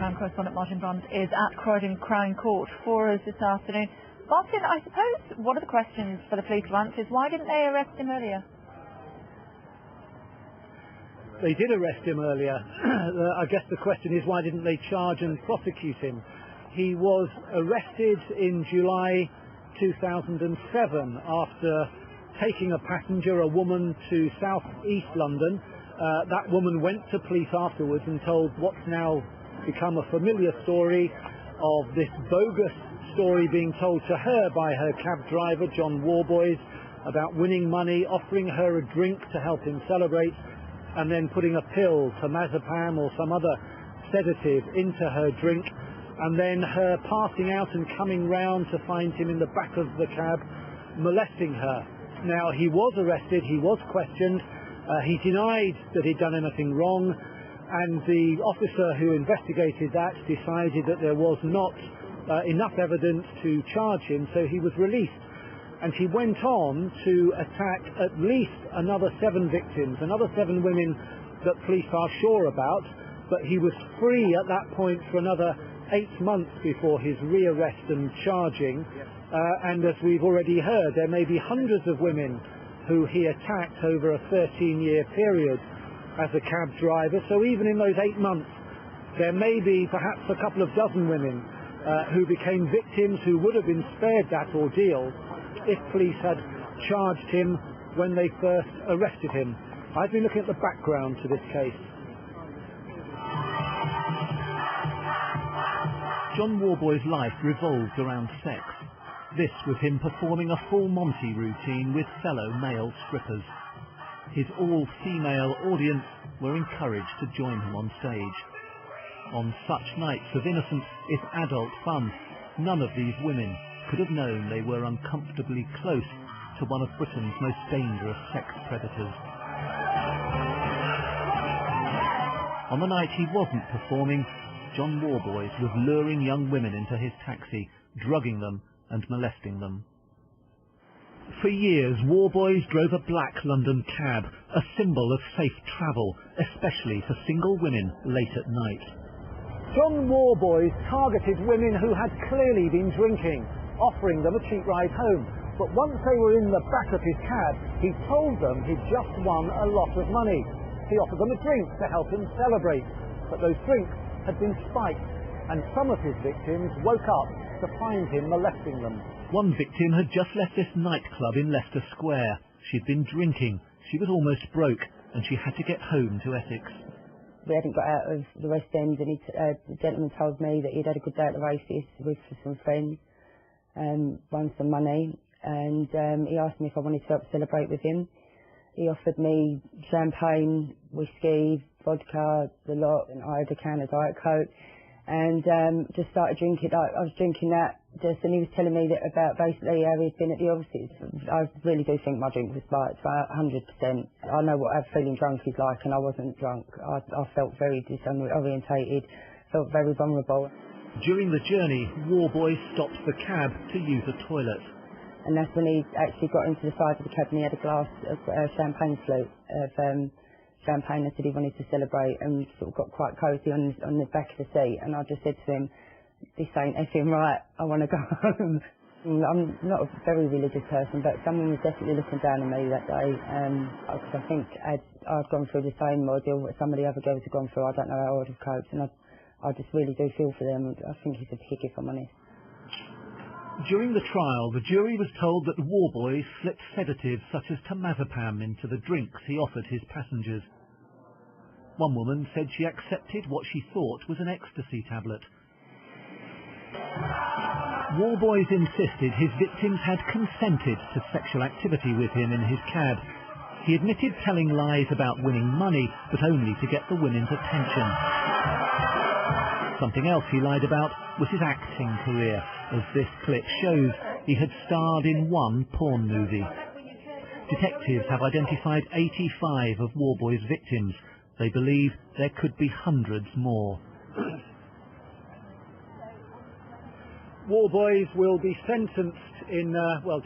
Crown correspondent Martin Brunt is at Croydon Crown Court for us this afternoon. Martin, I suppose one of the questions for the police to answer is why didn't they arrest him earlier? They did arrest him earlier. I guess the question is why didn't they charge and prosecute him? He was arrested in July 2007 after taking a passenger, a woman, to South East London. That woman went to police afterwards and told what's now become a familiar story of this bogus story being told to her by her cab driver, John Warboys, about winning money, offering her a drink to help him celebrate, and then putting a pill, temazepam or some other sedative, into her drink, and then her passing out and coming round to find him in the back of the cab, molesting her. Now, he was arrested, he was questioned, he denied that he'd done anything wrong, and the officer who investigated that decided that there was not enough evidence to charge him, so he was released. And he went on to attack at least another 7 victims, another 7 women that police are sure about, but he was free at that point for another 8 months before his rearrest and charging. And as we've already heard, there may be hundreds of women who he attacked over a 13-year period as a cab driver. So even in those 8 months, there may be perhaps a couple of dozen women who became victims who would have been spared that ordeal if police had charged him when they first arrested him. I've been looking at the background to this case. John Warboys' life revolved around sex. This was him performing a full Monty routine with fellow male strippers. His all-female audience were encouraged to join him on stage. On such nights of innocent, if adult fun, none of these women could have known they were uncomfortably close to one of Britain's most dangerous sex predators. On the night he wasn't performing, John Warboys was luring young women into his taxi, drugging them and molesting them. For years, Warboys drove a black London cab, a symbol of safe travel, especially for single women late at night. John Warboys targeted women who had clearly been drinking, offering them a cheap ride home. But once they were in the back of his cab, he told them he'd just won a lot of money. He offered them a drink to help him celebrate, but those drinks had been spiked, and some of his victims woke up to find him molesting them. One victim had just left this nightclub in Leicester Square. She'd been drinking, she was almost broke, and she had to get home to Essex. We hadn't got out of the West End, and the gentleman told me that he'd had a good day at the races with some friends, won some money, and he asked me if I wanted to help celebrate with him. He offered me champagne, whiskey, vodka, the lot, and I had a can of Diet Coke, and just started drinking. I was drinking that, and he was telling me that about basically how he'd been at the offices. I really do think my drink was spiked, 100%. I know what feeling drunk is like, and I wasn't drunk. I felt very disorientated, felt very vulnerable. During the journey, Warboys stopped the cab to use a toilet. And that's when he actually got into the side of the cab and he had a glass of champagne flute of champagne. I said he wanted to celebrate, and sort of got quite cosy on the back of the seat. And I just said to him, this ain't effing right, I want to go home. I'm not a very religious person, but someone was definitely looking down on me that day. Because I think I'd gone through the same ordeal that some of the other girls had gone through. I don't know how I would have coped, and I just really do feel for them. I think he's a pig, if I'm honest. During the trial, the jury was told that Warboys slipped sedatives such as temazepam into the drinks he offered his passengers. One woman said she accepted what she thought was an ecstasy tablet. Warboys insisted his victims had consented to sexual activity with him in his cab. He admitted telling lies about winning money, but only to get the women's attention. Something else he lied about was his acting career. As this clip shows, he had starred in one porn movie. Detectives have identified 85 of Warboys' victims. They believe there could be hundreds more. Warboys will be sentenced in,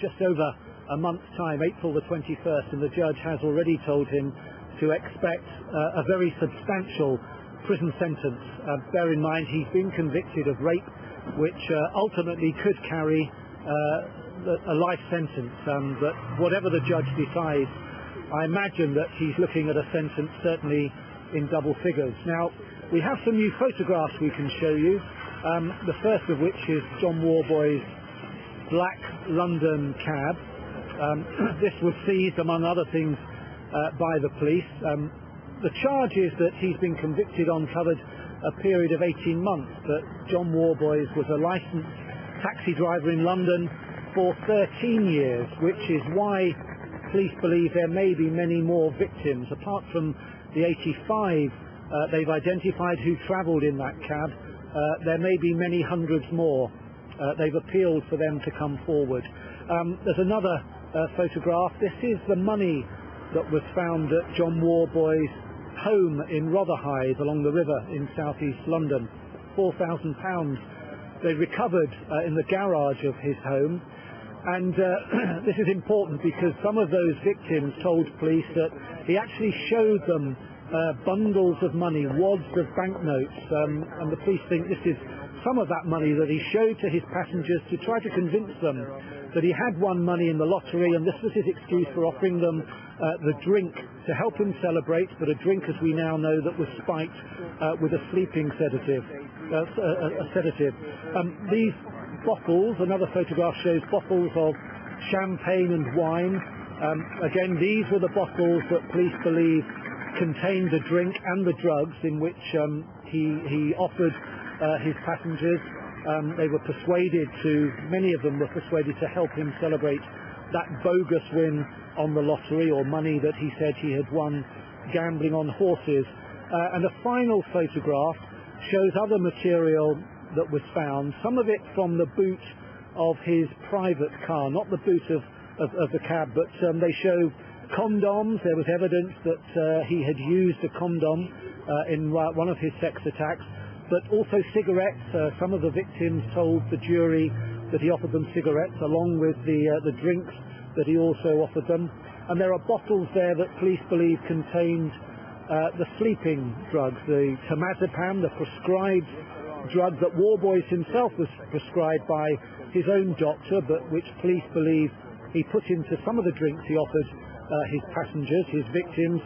just over a month's time, April the 21st, and the judge has already told him to expect a very substantial prison sentence. Bear in mind he's been convicted of rape, which ultimately could carry a life sentence, but whatever the judge decides, I imagine that he's looking at a sentence certainly in double figures. Now, we have some new photographs we can show you, the first of which is John Warboy's black London cab. This was seized, among other things, by the police. The charges that he's been convicted on covered a period of 18 months, but John Warboys was a licensed taxi driver in London for 13 years, which is why police believe there may be many more victims. Apart from the 85 they've identified who travelled in that cab, there may be many hundreds more. They've appealed for them to come forward. There's another photograph. This is the money that was found at John Warboy's home in Rotherhithe along the river in southeast London. £4,000 they recovered in the garage of his home. And this is important because some of those victims told police that he actually showed them bundles of money, wads of banknotes, and the police think this is some of that money that he showed to his passengers to try to convince them that he had won money in the lottery, and this was his excuse for offering them the drink to help him celebrate, but a drink, as we now know, that was spiked with a sleeping sedative. These bottles, another photograph shows bottles of champagne and wine. Again, these were the bottles that police believe contained the drink and the drugs in which he offered his passengers. They were persuaded to, many of them were persuaded to help him celebrate that bogus win on the lottery, or money that he said he had won gambling on horses. And a final photograph shows other material that was found, some of it from the boot of his private car, not the boot of the cab, but they show condoms. There was evidence that he had used a condom in one of his sex attacks, but also cigarettes. Some of the victims told the jury that he offered them cigarettes along with the drinks that he also offered them. And there are bottles there that police believe contained the sleeping drugs, the temazepam, the prescribed drug that Warboys himself was prescribed by his own doctor, but which police believe he put into some of the drinks he offered his passengers, his victims.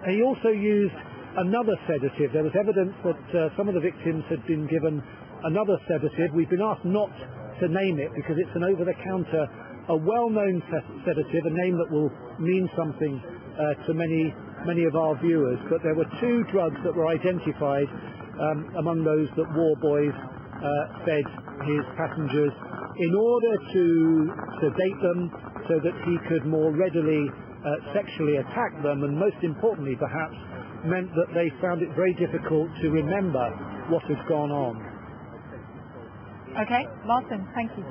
He also used another sedative. There was evidence that some of the victims had been given another sedative. We've been asked not to name it because it's an over-the-counter, a well-known sedative, a name that will mean something to many of our viewers. But there were two drugs that were identified among those that Warboys fed his passengers in order to sedate them so that he could more readily sexually attack them, and most importantly perhaps meant that they found it very difficult to remember what had gone on. Okay, Martin, thank you.